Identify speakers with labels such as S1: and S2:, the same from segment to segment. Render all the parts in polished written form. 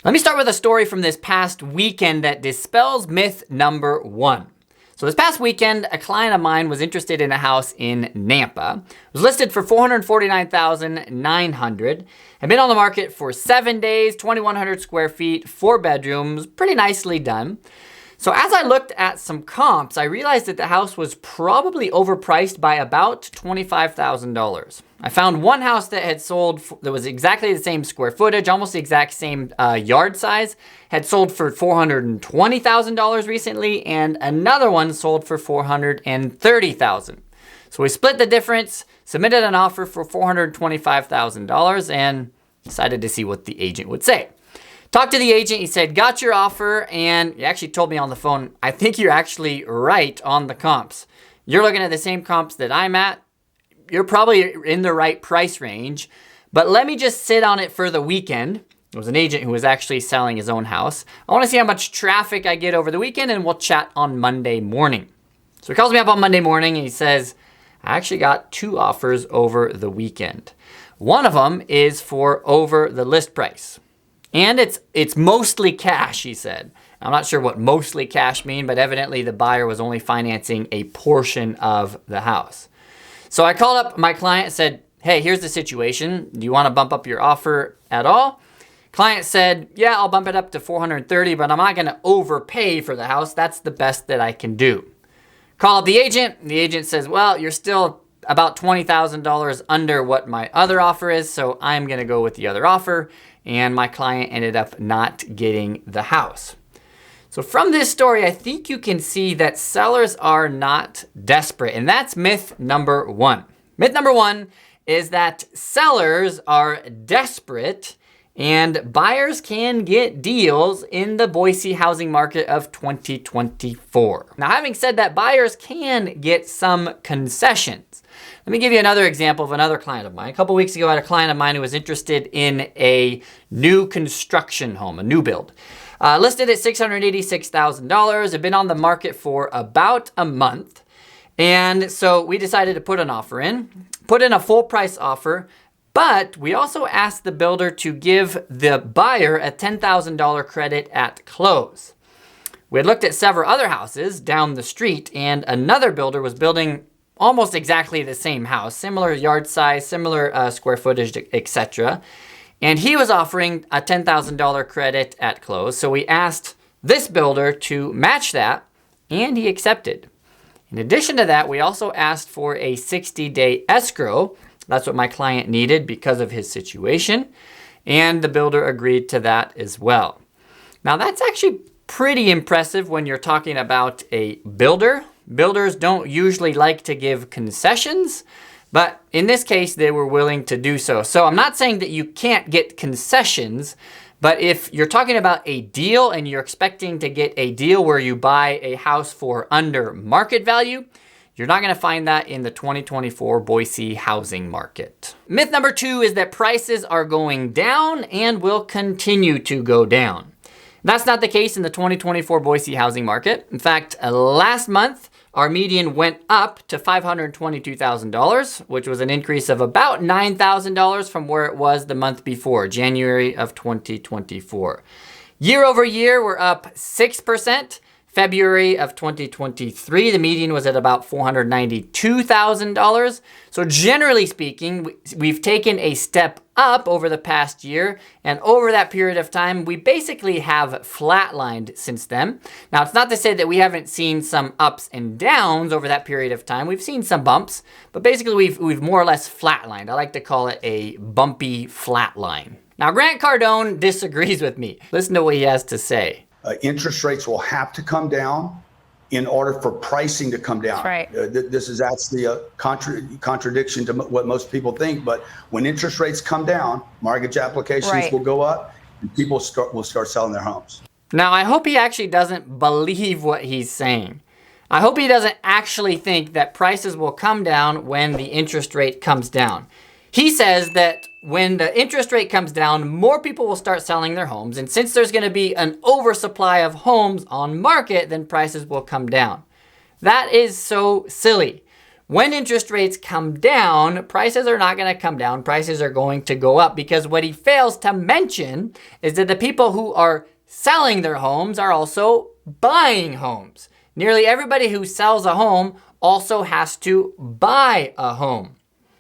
S1: Let me start with a story from this past weekend that dispels myth number 1. So this past weekend, a client of mine was interested in a house in Nampa. It was listed for $449,900. Had been on the market for 7 days, 2,100 square feet, 4 bedrooms, pretty nicely done. So as I looked at some comps, I realized that the house was probably overpriced by about $25,000. I found one house that had sold, that was exactly the same square footage, almost the exact same yard size, had sold for $420,000 recently, and another one sold for $430,000. So we split the difference, submitted an offer for $425,000, and decided to see what the agent would say. Talked to the agent, he said, got your offer, and he actually told me on the phone, I think you're actually right on the comps. You're looking at the same comps that I'm at. You're probably in the right price range, but let me just sit on it for the weekend. It was an agent who was actually selling his own house. I wanna see how much traffic I get over the weekend, and we'll chat on Monday morning. So he calls me up on Monday morning, and he says, I actually got 2 offers over the weekend. One of them is for over the list price. And it's mostly cash, he said. I'm not sure what mostly cash mean, but evidently the buyer was only financing a portion of the house. So I called up my client and said, hey, here's the situation. Do you want to bump up your offer at all? Client said, yeah, I'll bump it up to $430,000, but I'm not gonna overpay for the house. That's the best that I can do. Call up the agent. The agent says, well, you're still about $20,000 under what my other offer is, so I'm gonna go with the other offer. And my client ended up not getting the house. So from this story, I think you can see that sellers are not desperate, and that's myth number 1. Myth number 1 is that sellers are desperate and buyers can get deals in the Boise housing market of 2024. Now, having said that, buyers can get some concessions. Let me give you another example of another client of mine. A couple weeks ago, I had a client of mine who was interested in a new construction home, a new build. Listed at $686,000, had been on the market for about a month. And so we decided to put an offer in, put in a full price offer, but we also asked the builder to give the buyer a $10,000 credit at close. We had looked at several other houses down the street, and another builder was building almost exactly the same house, similar yard size, similar square footage, etc. And he was offering a $10,000 credit at close. So we asked this builder to match that, and he accepted. In addition to that, we also asked for a 60-day escrow. That's what my client needed because of his situation. And the builder agreed to that as well. Now that's actually pretty impressive when you're talking about a builder. Builders don't usually like to give concessions, but in this case, they were willing to do so. So I'm not saying that you can't get concessions, but if you're talking about a deal and you're expecting to get a deal where you buy a house for under market value, you're not gonna find that in the 2024 Boise housing market. Myth number 2 is that prices are going down and will continue to go down. That's not the case in the 2024 Boise housing market. In fact, last month, our median went up to $522,000, which was an increase of about $9,000 from where it was the month before, January of 2024. Year over year, we're up 6%. February of 2023, the median was at about $492,000. So generally speaking, we've taken a step up over the past year, and over that period of time, we basically have flatlined since then. Now, it's not to say that we haven't seen some ups and downs over that period of time. We've seen some bumps, but basically we've more or less flatlined. I like to call it a bumpy flatline. Now, Grant Cardone disagrees with me. Listen to what he has to say.
S2: Interest rates will have to come down in order for pricing to come down.
S3: Right.
S2: This is actually a contradiction to what most people think, but when interest rates come down, mortgage applications will go up and people will start selling their homes.
S1: Now, I hope he actually doesn't believe what he's saying. I hope he doesn't actually think that prices will come down when the interest rate comes down. He says that when the interest rate comes down, more people will start selling their homes. And since there's gonna be an oversupply of homes on market, then prices will come down. That is so silly. When interest rates come down, prices are not going to come down. Prices are going to go up, because what he fails to mention is that the people who are selling their homes are also buying homes. Nearly everybody who sells a home also has to buy a home.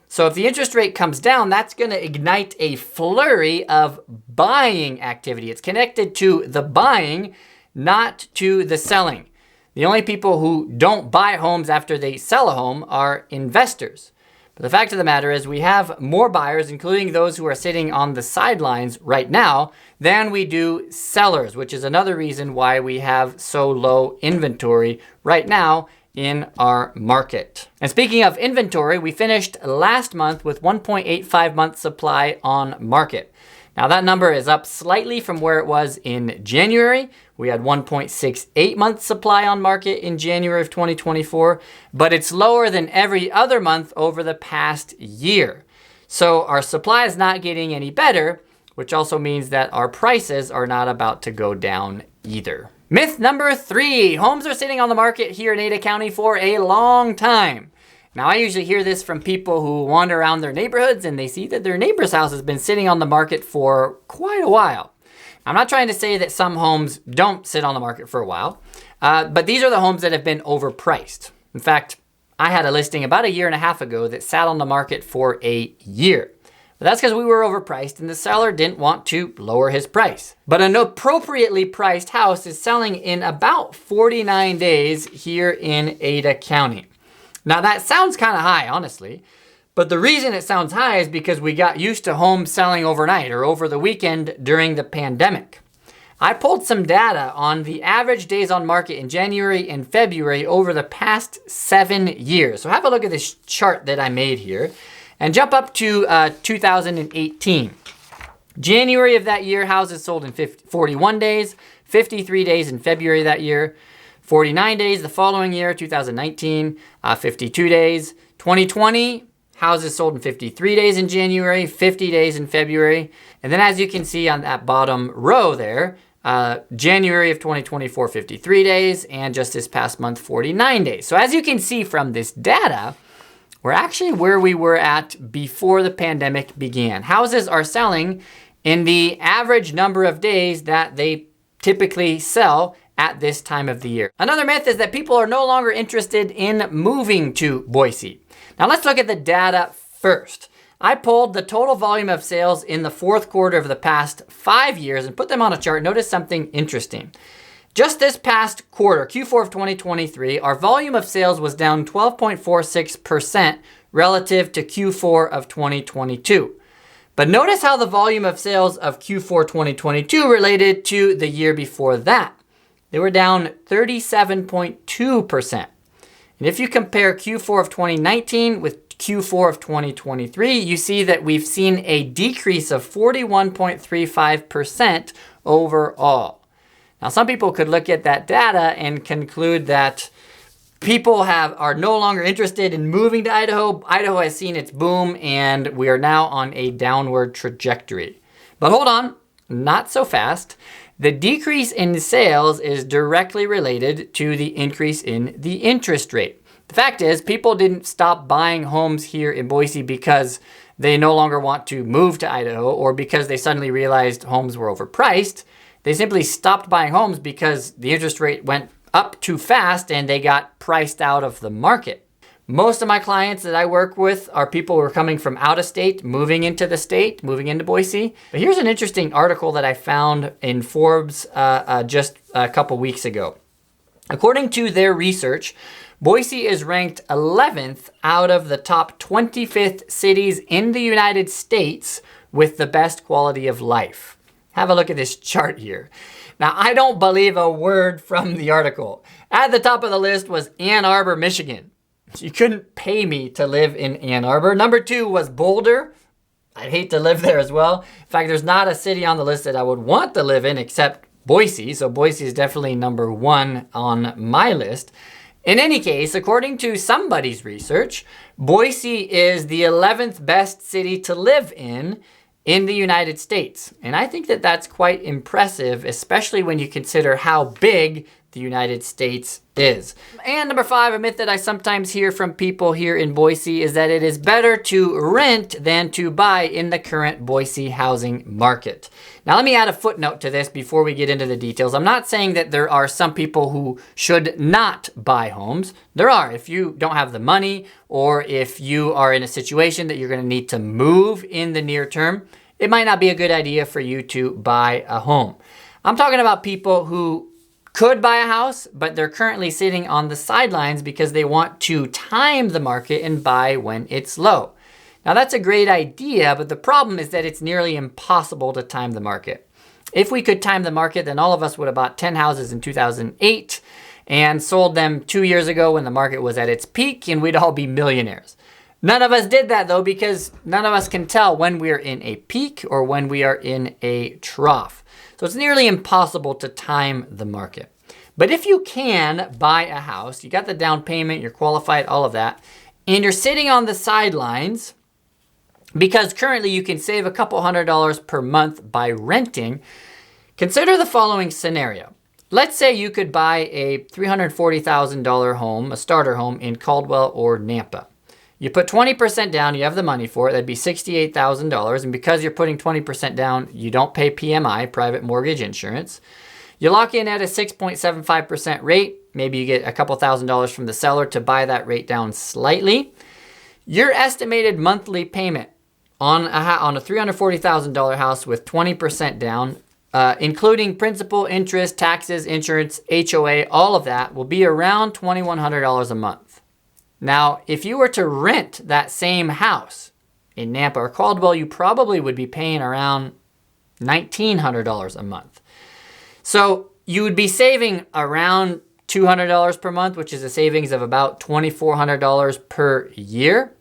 S1: So if the interest rate comes down, that's going to ignite a flurry of buying activity. It's connected to the buying, not to the selling. The only people who don't buy homes after they sell a home are investors. But the fact of the matter is we have more buyers, including those who are sitting on the sidelines right now, than we do sellers, which is another reason why we have so low inventory right now in our market. And speaking of inventory, we finished last month with 1.85 months supply on market. Now that number is up slightly from where it was in January. We had 1.68 months supply on market in January of 2024, but it's lower than every other month over the past year. So our supply is not getting any better, which also means that our prices are not about to go down either. Myth number 3, homes are sitting on the market here in Ada County for a long time. Now, I usually hear this from people who wander around their neighborhoods and they see that their neighbor's house has been sitting on the market for quite a while. I'm not trying to say that some homes don't sit on the market for a while, but these are the homes that have been overpriced. In fact, I had a listing about a year and a half ago that sat on the market for a year. But that's because we were overpriced and the seller didn't want to lower his price. But an appropriately priced house is selling in about 49 days here in Ada County. Now that sounds kind of high, honestly, but the reason it sounds high is because we got used to homes selling overnight or over the weekend during the pandemic. I pulled some data on the average days on market in January and February over the past 7 years. So have a look at this chart that I made here and jump up to 2018. January of that year, houses sold in 41 days, 53 days in February that year, 49 days the following year, 2019, 52 days. 2020, houses sold in 53 days in January, 50 days in February. And then as you can see on that bottom row there, January of 2024, 53 days, and just this past month, 49 days. So as you can see from this data, we're actually where we were at before the pandemic began. Houses are selling in the average number of days that they typically sell at this time of the year. Another myth is that people are no longer interested in moving to Boise. Now let's look at the data first. I pulled the total volume of sales in the fourth quarter of the past 5 years and put them on a chart. Notice something interesting. Just this past quarter, Q4 of 2023, our volume of sales was down 12.46% relative to Q4 of 2022. But notice how the volume of sales of Q4 2022 related to the year before that. They were down 37.2%. And if you compare Q4 of 2019 with Q4 of 2023, you see that we've seen a decrease of 41.35% overall. Now, some people could look at that data and conclude that people are no longer interested in moving to Idaho. Idaho has seen its boom and we are now on a downward trajectory. But hold on, not so fast. The decrease in sales is directly related to the increase in the interest rate. The fact is, people didn't stop buying homes here in Boise because they no longer want to move to Idaho or because they suddenly realized homes were overpriced. They simply stopped buying homes because the interest rate went up too fast and they got priced out of the market. Most of my clients that I work with are people who are coming from out of state, moving into the state, moving into Boise. But here's an interesting article that I found in Forbes just a couple weeks ago. According to their research, Boise is ranked 11th out of the top 25th cities in the United States with the best quality of life. Have a look at this chart here. Now, I don't believe a word from the article. At the top of the list was Ann Arbor, Michigan. You couldn't pay me to live in Ann Arbor. Number 2 was Boulder. I'd hate to live there as well. In fact, there's not a city on the list that I would want to live in except Boise. So Boise is definitely number 1 on my list. In any case, according to somebody's research, Boise is the 11th best city to live in the United States. And I think that that's quite impressive, especially when you consider how big the the United States is. And number 5, a myth that I sometimes hear from people here in Boise is that it is better to rent than to buy in the current Boise housing market. Now let me add a footnote to this before we get into the details. I'm not saying that there are some people who should not buy homes. There are. If you don't have the money, or if you are in a situation that you're going to need to move in the near term, it might not be a good idea for you to buy a home. I'm talking about people who could buy a house, but they're currently sitting on the sidelines because they want to time the market and buy when it's low. Now that's a great idea, but the problem is that it's nearly impossible to time the market. If we could time the market, then all of us would have bought 10 houses in 2008 and sold them 2 years ago when the market was at its peak, and we'd all be millionaires. None of us did that though, because none of us can tell when we're in a peak or when we are in a trough. So it's nearly impossible to time the market. But if you can buy a house, you got the down payment, you're qualified, all of that, and you're sitting on the sidelines because currently you can save a couple $100s per month by renting, consider the following scenario. Let's say you could buy a $340,000 home, a starter home in Caldwell or Nampa. You put 20% down, you have the money for it, that'd be $68,000. And because you're putting 20% down, you don't pay PMI, private mortgage insurance. You lock in at a 6.75% rate. Maybe you get a couple $1,000s from the seller to buy that rate down slightly. Your estimated monthly payment on a $340,000 house with 20% down, including principal, interest, taxes, insurance, HOA, all of that, will be around $2,100 a month. Now, if you were to rent that same house in Nampa or Caldwell, you probably would be paying around $1,900 a month. So you would be saving around $200 per month, which is a savings of about $2,400 per year.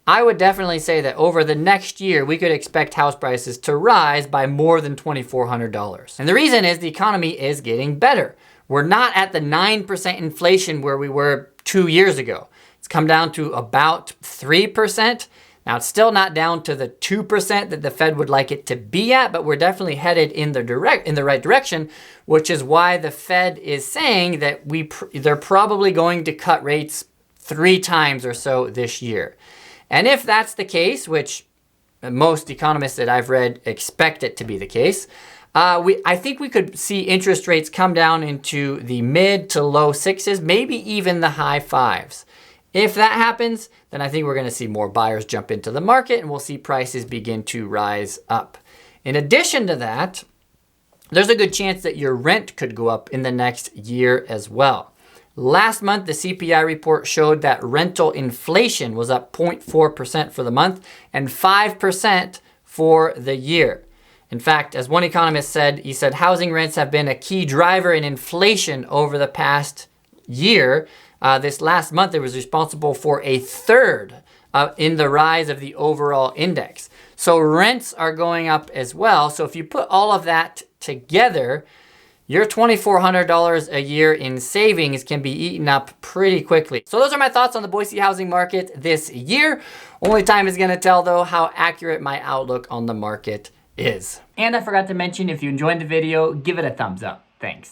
S1: I would definitely say that over the next year, we could expect house prices to rise by more than $2,400. And the reason is the economy is getting better. We're not at the 9% inflation where we were 2 years ago. It's come down to about 3%. Now it's still not down to the 2% that the Fed would like it to be at, but we're definitely headed in the right direction, which is why the Fed is saying that they're probably going to cut rates 3 times or so this year. And if that's the case, which most economists that I've read expect it to be the case, I think we could see interest rates come down into the mid to low 6s, maybe even the high 5s. If that happens, then I think we're going to see more buyers jump into the market and we'll see prices begin to rise up. In addition to that, there's a good chance that your rent could go up in the next year as well. Last month, the CPI report showed that rental inflation was up 0.4% for the month and 5% for the year. In fact, as one economist said, he said housing rents have been a key driver in inflation over the past year. This last month, it was responsible for a third in the rise of the overall index. So rents are going up as well. So if you put all of that together, your $2,400 a year in savings can be eaten up pretty quickly. So those are my thoughts on the Boise housing market this year. Only time is going to tell, though, how accurate my outlook on the market is. And I forgot to mention, if you enjoyed the video, give it a thumbs up. Thanks.